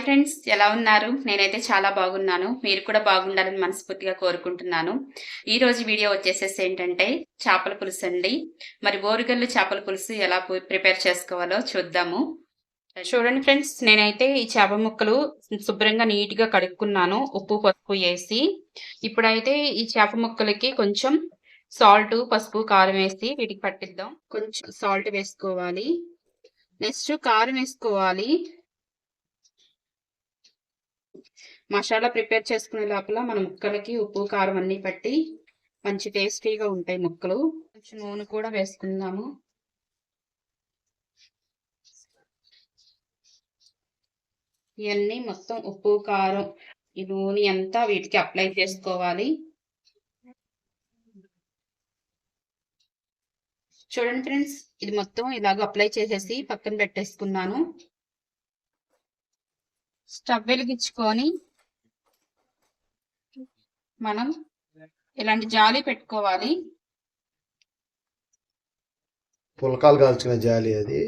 Friends, ఎలా ఉన్నారు? నేనైతే చాలా బాగున్నాను. మీరు కూడా బాగుండాలని మనస్ఫూర్తిగా కోరుకుంటున్నాను. ఈ రోజు వీడియో వచ్చేసేసి ఏంటంటే చేపల పులుసు అండి. మరి ఓరుగల్లు చేపల పులుసు ఎలా ప్రిపేర్ చేసుకోవాలో చూద్దాము. చూడండి ఫ్రెండ్స్, నేనైతే ఈ చేప ముక్కలు శుభ్రంగా నీట్గా కడుక్కున్నాను, ఉప్పు పసుపు వేసి. ఇప్పుడైతే ఈ చేప ముక్కలకి కొంచెం సాల్ట్, పసుపు, కారం వేసి వీటికి పట్టిద్దాం. కొంచెం సాల్ట్ వేసుకోవాలి, నెక్స్ట్ కారం వేసుకోవాలి. మసాలా ప్రిపేర్ చేసుకునే లోపల మన ముక్కలకి ఉప్పు కారం అన్ని పట్టి మంచి టేస్టీగా ఉంటాయి ముక్కలు. కొంచెం నూనె కూడా వేసుకుందాము. ఇవన్నీ మొత్తం ఉప్పు కారం ఈ నూనె అంతా వీటికి అప్లై చేసుకోవాలి. చూడండి ఫ్రెండ్స్, ఇది మొత్తం ఇలాగ అప్లై చేసేసి పక్కన పెట్టేసుకున్నాను. స్టవ్ వెలిగించుకొని మనం ఇలాంటి జాలి పెట్టుకోవాలి. పుల్కాలు కాల్చిన జాలి అది.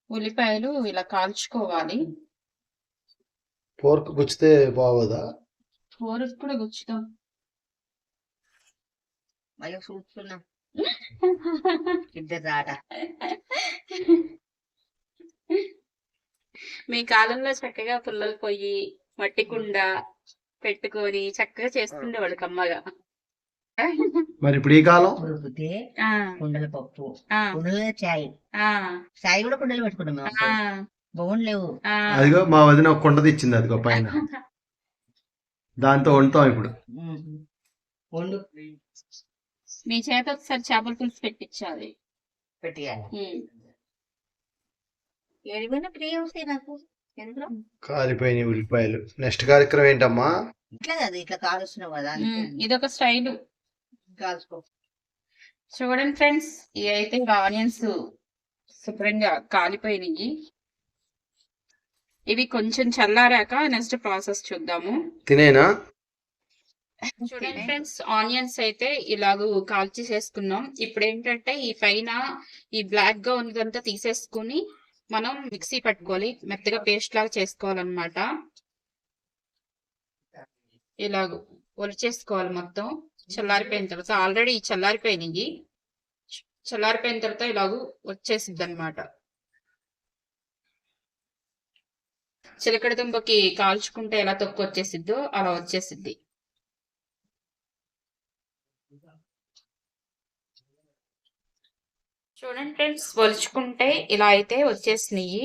ఉల్లిపాయలు ఇలా కాల్చుకోవాలి. పోర్క్ గుచ్చితే బాగోదా? పోర్క్ కూడా గుచ్చుతాం. చూస్తున్నా ఇద్దరు మీ కాలంలో చక్కగా పుల్లలు పొయ్యి మట్టి కుండ పెట్టుకొని చక్కగా చేసుకుండేవాళ్ళు కమ్మగా. మరి ఇప్పుడు ఈ కాలం కుండల పప్పు, కుండల చాయ్, చాయ్ కూడా కుండలు పెట్టుకున్నాం. బొగుండు లేవు. అదిగో మా వదిన ఒక కుండ తెచ్చింది, అదిగో పైన. దాంతో వండుతాం ఇప్పుడు. వండు. మీ చేత ఒకసారి చేపల పులుసు పెట్టించాలి. ఏడిపోయినా ప్రియ వస్తాయి నాకు. కాలిపోయిన ఉల్లిపాయలు. నెక్స్ట్ కార్యక్రమం ఏంటమ్మా? ఇట్లా కదా, ఇట్లా కాలుస్తున్నావు కదా, ఇదొక స్టైల్. కాల్చుకో. చూడండి ఫ్రెండ్స్, ఇవి అయితే ఆనియన్స్ శుభ్రంగా కాలిపోయినాయి. ఇవి కొంచెం చల్లారాక నెక్స్ట్ ప్రాసెస్ చూద్దాము. తినేనా? చూడండి ఫ్రెండ్స్, ఆనియన్స్ అయితే ఇలాగ కాల్చి చేసుకున్నాం. ఇప్పుడు ఏంటంటే ఈ పైన ఈ బ్లాక్ గా ఉన్నదంతా తీసేసుకుని మనం మిక్సీ పట్టుకోవాలి, మెత్తగా పేస్ట్ లాగా చేసుకోవాలన్నమాట. ఇలాగ ఒలిచేసుకోవాలి మొత్తం. చల్లారిపోయిన తర్వాత, ఆల్రెడీ చల్లారిపోయినాయి. చల్లారిపోయిన తర్వాత ఇలాగ వచ్చేసిద్ది అనమాట. చిలకడ దుంపకి కాల్చుకుంటే ఎలా తొక్కు వచ్చేసిద్దో అలా వచ్చేసిద్ది. చూడండి ఫ్రెండ్స్, ఒలుచుకుంటే ఇలా అయితే వచ్చేసినాయి.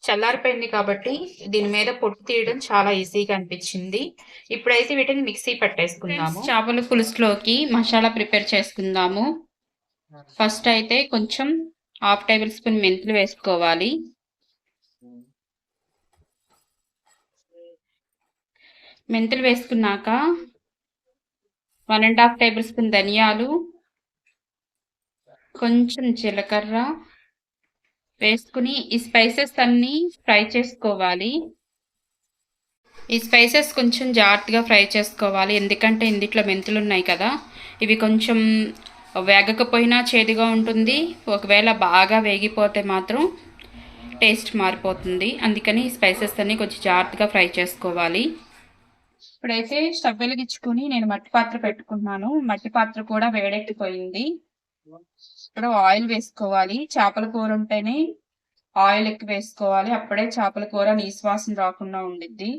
చల్లారిపోయింది కాబట్టి దీని మీద పొట్టు తీయడం చాలా ఈజీగా అనిపించింది. ఇప్పుడైతే వీటిని మిక్సీ పట్టేసుకుందాము. చేపల పులుసులోకి మసాలా ప్రిపేర్ చేసుకుందాము. ఫస్ట్ అయితే కొంచెం 1/2 టేబుల్ స్పూన్ మెంతులు వేసుకోవాలి. మెంతులు వేసుకున్నాక 1.5 టేబుల్ స్పూన్ ధనియాలు, కొంచెం జీలకర్ర వేసుకుని ఈ స్పైసెస్ అన్నీ ఫ్రై చేసుకోవాలి. ఈ స్పైసెస్ కొంచెం జాగ్రత్తగా ఫ్రై చేసుకోవాలి, ఎందుకంటే ఇందులో మెంతులు ఉన్నాయి కదా. ఇవి కొంచెం వేగకపోయినా చేదుగా ఉంటుంది. ఒకవేళ బాగా వేగిపోతే మాత్రం టేస్ట్ మారిపోతుంది. అందుకని ఈ స్పైసెస్ అన్నీ కొంచెం జాగ్రత్తగా ఫ్రై చేసుకోవాలి. ఇప్పుడైతే స్టవ్ వెలిగించుకుని నేను మట్టి పాత్ర పెట్టుకుంటున్నాను. మట్టి పాత్ర కూడా వేడెక్కిపోయింది. ఇప్పుడు ఆయిల్ వేసుకోవాలి. చేపల కూర ఉంటేనే ఆయిల్ ఎక్కువ వేసుకోవాలి, అప్పుడే చేపల కూర నీసువాసన రాకుండా ఉండిద్ది.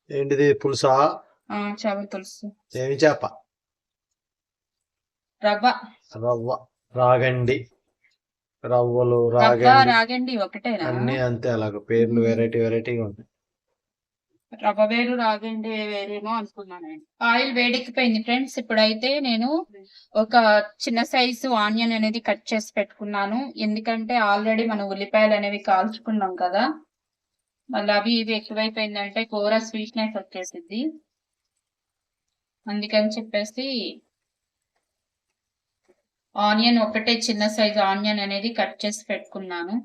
ఏంటిది? పులుసా? చేపల పులుసు. ఏమి చేప? రవ్వ. రవ్వ, రాగండి, రవ్వలు, రాగండి ఒకటేనా? అన్ని అంతే, అలాగ పేర్లు వెరైటీగా ఉంటాయి. రవ్వ వేరు రాగండి వేరేమో అనుకున్నాను. ఆయిల్ వేడెక్కిపోయింది ఫ్రెండ్స్. ఇప్పుడైతే నేను ఒక చిన్న సైజు ఆనియన్ అనేది కట్ చేసి పెట్టుకున్నాను, ఎందుకంటే ఆల్రెడీ మనం ఉల్లిపాయలు అనేవి కాల్చుకున్నాం కదా. మళ్ళీ అవి ఇవి ఎక్కువైపోయిందంటే కూర స్వీట్నెస్ వచ్చేసిద్ది. అందుకని చెప్పేసి ఆనియన్ ఒకటే చిన్న సైజు ఆనియన్ అనేది కట్ చేసి పెట్టుకున్నాను.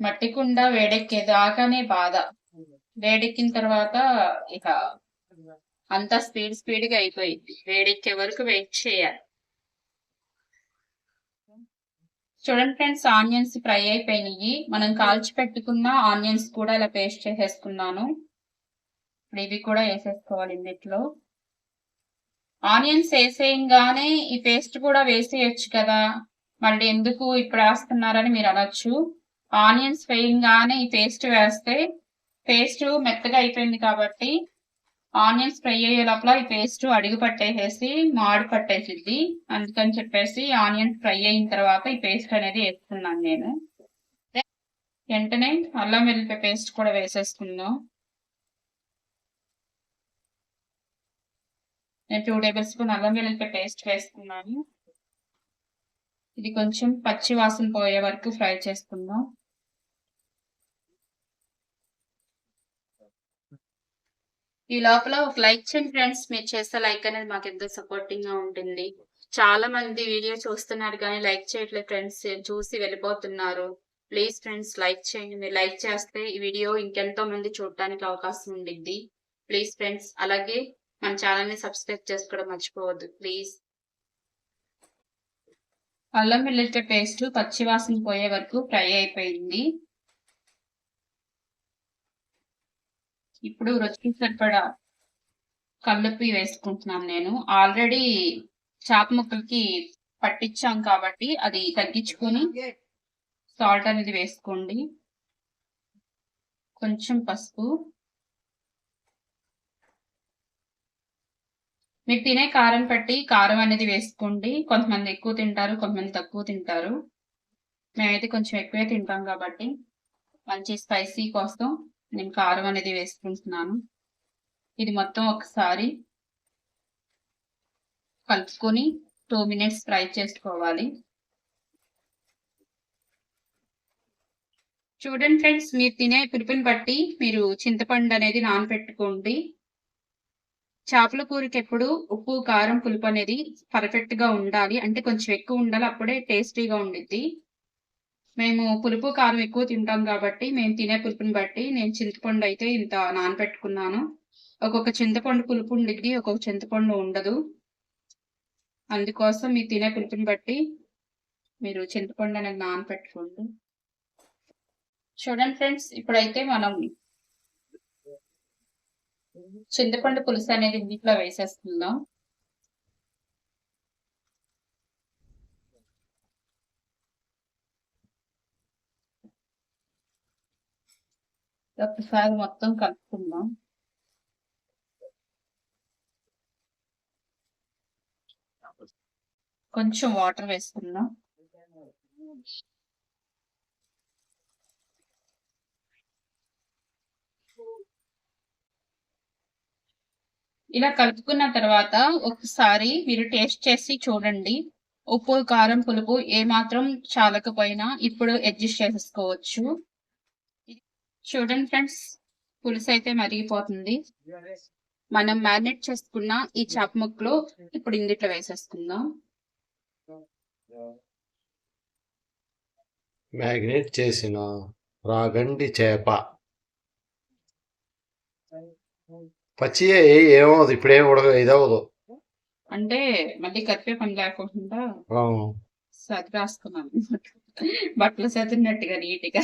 మట్టి కుండ వేడెక్కేదాకానే బాధ. వేడెక్కిన తర్వాత ఇక అంతా స్పీడ్గా అయిపోయింది. వేడెక్కే వరకు వెయిట్ చేయాలి. చూడండి ఫ్రెండ్స్, ఆనియన్స్ ఫ్రై అయిపోయినాయి. మనం కాల్చి పెట్టుకున్న ఆనియన్స్ కూడా ఇలా పేస్ట్ చేసేసుకున్నాను. ఇప్పుడు ఇవి కూడా వేసేసుకోవాలి ఇందులో. ఆనియన్స్ వేసేయంగానే ఈ పేస్ట్ కూడా వేసేయచ్చు కదా, మళ్ళీ ఎందుకు ఇప్పుడు వేస్తున్నారని మీరు అనొచ్చు. ఆనియన్స్ వేయంగానే ఈ పేస్ట్ వేస్తే పేస్ట్ మెత్తగా అయిపోయింది కాబట్టి ఆనియన్స్ ఫ్రై అయ్యే లోపల ఈ పేస్ట్ అడుగు పట్టేసేసి మాడు పట్టేసిద్ది. అందుకని చెప్పేసి ఆనియన్స్ ఫ్రై అయిన తర్వాత ఈ పేస్ట్ అనేది వేసుకున్నాను నేను. వెంటనే అల్లం వెల్లిపాయ పేస్ట్ కూడా వేసేసుకుందాం. నేను 2 టేబుల్ స్పూన్ అల్లం వెల్లిపాయ పేస్ట్ వేసుకున్నాను. ఇది కొంచెం పచ్చి వాసన పోయే వరకు ఫ్రై చేసుకుందాం. ఈ లోపల ఒక లైక్ చేయండి ఫ్రెండ్స్. మీరు చేస్తే లైక్ అనేది మాకు ఎంతో సపోర్టింగ్ గా ఉంటుంది. చాలా మంది వీడియో చూస్తున్నారు కానీ లైక్ చేయట్లేదు ఫ్రెండ్స్, చూసి వెళ్ళిపోతున్నారు. ప్లీజ్ ఫ్రెండ్స్ లైక్ చేయండి. మీరు లైక్ చేస్తే ఈ వీడియో ఇంకెంతో మంది చూడటానికి అవకాశం ఉండిద్ది. ప్లీజ్ ఫ్రెండ్స్, అలాగే మన ఛానల్ ని సబ్స్క్రైబ్ చేసుకోవడం మర్చిపోవద్దు ప్లీజ్. అల్లం వెల్లుల్లి పేస్ట్ పచ్చి వాసన పోయే వరకు ఫ్రై అయిపోయింది. ఇప్పుడు రుచికి సరిపడా కల్లుప్పు వేసుకుంటున్నాను. నేను ఆల్రెడీ చేప ముక్కలకి పట్టించాం కాబట్టి అది తగ్గించుకొని సాల్ట్ అనేది వేసుకోండి. కొంచెం పసుపు. మీరు తినే కారం బట్టి కారం అనేది వేసుకోండి. కొంతమంది ఎక్కువ తింటారు, కొంతమంది తక్కువ తింటారు. మేమైతే కొంచెం ఎక్కువే తింటాం కాబట్టి మంచి స్పైసీ కోసం నేను కారం అనేది వేసుకుంటున్నాను. ఇది మొత్తం ఒకసారి కలుపుకొని 2 మినిట్స్ ఫ్రై చేసుకోవాలి. చూడండి ఫ్రెండ్స్, మీరు తినే పులుపుని బట్టి మీరు చింతపండు అనేది నానబెట్టుకోండి. చేపల కూరకి ఎప్పుడు ఉప్పు కారం పులుపు అనేది పర్ఫెక్ట్ గా ఉండాలి, అంటే కొంచెం ఎక్కువ ఉండాలి, అప్పుడే టేస్టీగా ఉండిద్ది. మేము పులుపు కారం ఎక్కువ తింటాం కాబట్టి మేము తినే పులుపుని బట్టి నేను చింతపండు అయితే ఇంత నానబెట్టుకున్నాను. ఒక్కొక్క చింతపండు పులుపు ఉండిద్ది, ఒక్కొక్క చింతపండు ఉండదు. అందుకోసం మీరు తినే పులుపుని బట్టి మీరు చింతపండు అనేది నానబెట్టుకోండి. చూడండి ఫ్రెండ్స్, ఇప్పుడైతే మనం చింతపండు పులుసు అనేది ఇంట్లో వేసేసుకుందాం. ఒకసారి మొత్తం కలుపుకుందాం. కొంచెం వాటర్ వేసుకుందాం. ఇలా కలుపుకున్న తర్వాత ఒకసారి మీరు టేస్ట్ చేసి చూడండి. ఉప్పు కారం పులుపు ఏమాత్రం చాలకపోయినా ఇప్పుడు అడ్జస్ట్ చేసేసుకోవచ్చు. చూడండి ఫ్రెండ్స్, పులుసు అయితే మరిగిపోతుంది. మనం మ్యారినేట్ చేసుకున్న ఈ చేప ముక్కలు ఇప్పుడు ఇందులో వేసేసుకుందాం. మ్యాగ్నేట్ చేసిన రాగండి చేప పచ్చి ఏమవుదు, ఇప్పుడేం ఇదవదు. అంటే మళ్ళీ కరిపే పని లేకుండా సరి రాసుకున్నాను, బట్టలు సదిరినట్టుగా నీట్గా.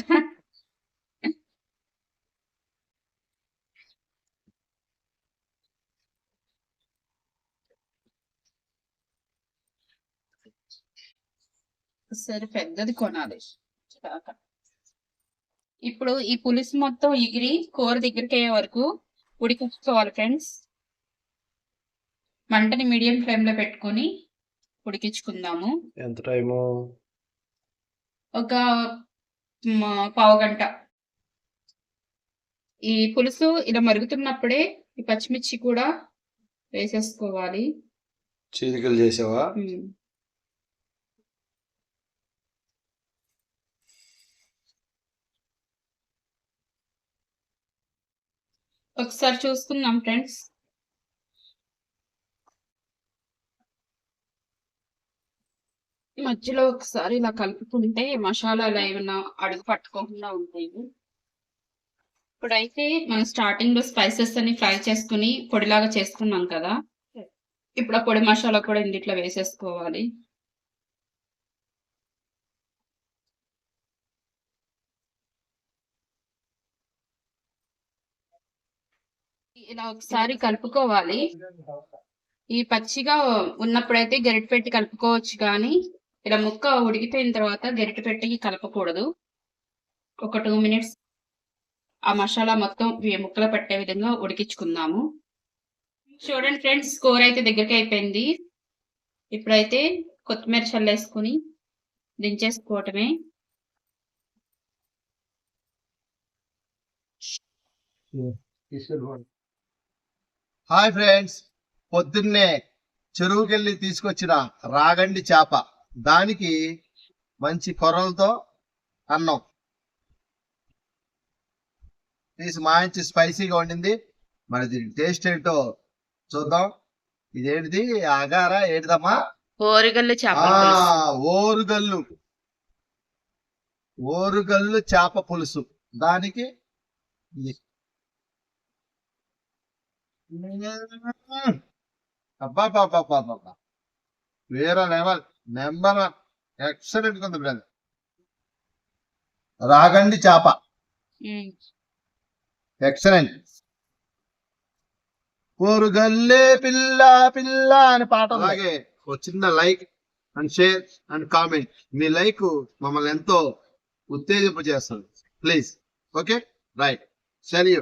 సరే పెద్దది కొనాలి. ఇప్పుడు ఈ పులుసు మొత్తం ఎగిరి కూర దగ్గరికి అయ్యే వరకు ఉడికించుకోవాలి ఫ్రెండ్స్. మంటని మీడియం ఫ్లేమ్ లో పెట్టుకొని ఉడికించుకుందాము. ఎంత టైము? ఒక పావు గంట. ఈ పులుసు ఇలా మరుగుతున్నప్పుడే ఈ పచ్చిమిర్చి కూడా వేసేసుకోవాలి. చీలికలు చేసావా? ఒకసారి చూసుకుందాం ఫ్రెండ్స్. మధ్యలో ఒకసారి ఇలా కలుపుకుంటే మసాలాలు ఏమైనా అడుగు పట్టుకోకుండా ఉంటాయి. ఇప్పుడైతే మనం స్టార్టింగ్ లో స్పైసెస్ అన్ని ఫ్రై చేసుకుని పొడిలాగా చేసుకున్నాం కదా, ఇప్పుడు ఆ పొడి మసాలా కూడా ఇందులో వేసేసుకోవాలి. ఇలా ఒకసారి కలుపుకోవాలి. ఈ పచ్చిగా ఉన్నప్పుడైతే గరిటె పెట్టి కలుపుకోవచ్చు, కానీ ఇలా ముక్క ఉడికిపోయిన తర్వాత గరిటె పెట్టి కలపకూడదు. ఒక 2 మినిట్స్ ఆ మసాలా మొత్తం ముక్కలు పట్టే విధంగా ఉడికించుకుందాము. చూడండి ఫ్రెండ్స్, కూర అయితే దగ్గరికి అయిపోయింది. ఇప్పుడైతే కొత్తిమీర చల్లేసుకుని దించేసుకోవటమే. హాయ్ ఫ్రెండ్స్, పొద్దున్నే చెరువుకెళ్ళి తీసుకొచ్చిన రాగండి చేప, దానికి మంచి కొర్రలతో అన్నం తీసి మంచి స్పైసీగా వండింది. మరి దీని టేస్ట్ ఏంటో చూద్దాం. ఇదేంటిది అగారా ఏంటిదమ్మా? ఓరుగల్లు చేప ఓరుగల్లు ఓరుగల్లు చేప పులుసు. దానికి అబ్బా వేరే లెవెల్, నెంబర్ 1, ఎక్సలెంట్ ఉంది బ్రదర్. రాగండి చేప ఎక్సలెంట్. ఓరుగల్లే పిల్ల పిల్ల అని పాట. అలాగే ఒక చిన్న like and share and comment. Me like మమ్మల్ని ఎంతో ఉత్తేజింపజేస్తుంది. ప్లీజ్. ఓకే, రైట్, సరే.